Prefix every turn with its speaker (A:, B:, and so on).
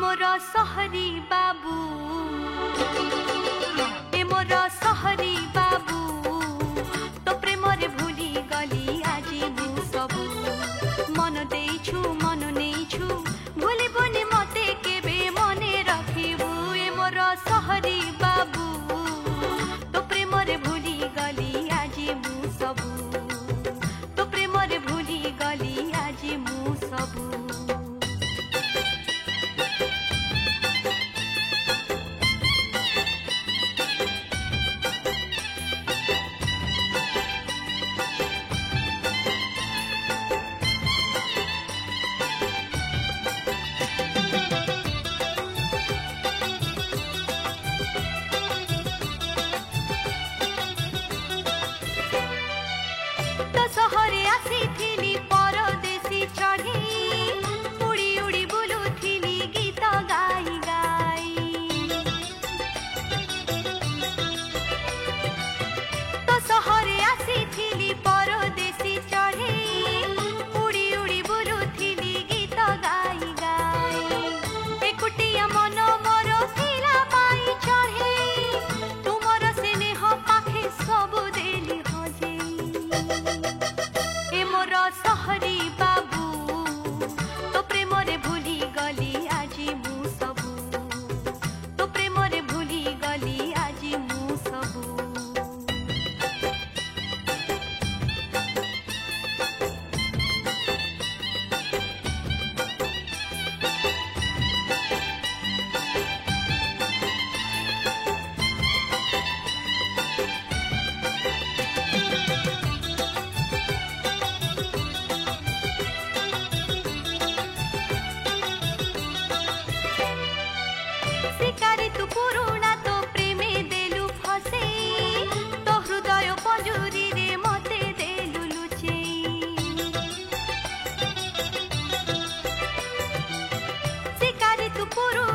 A: मोर सहरी बाबू ए मोर सहरी बाबू तो प्रेम रे भूली गली आजी मु सबू मन देइछु मन नेइछु भूलिबोनी मते केबे मने रखिबू ए मोर सहरी बाबू तो प्रेम रे भूली गली आजी मु सबू तो प्रेम रे भूली गली आजी मु सबू सहरे आसी परदेशी चढ़ी उड़ी उड़ी बुलुथिली गीत गाई गाई तो सहरे आसी परदेशी चढ़ी उड़ी उड़ी बुलुथिली गीत गाई गाई एकुटिया मन मोर थिला पाई चढ़े तुमर स्नेह पाखे सबु देली हजे ए मोर सहरी बाबू तो प्रेम रे भूली गली आजी मु सबू तो प्रेम रे भूली गली आजी मु सबू शिकारी तू पुरुणा तो प्रेमे देलु फसे तो हृदय पंजुरी रे मते देलु लुचे शिकारी तू पुरुणा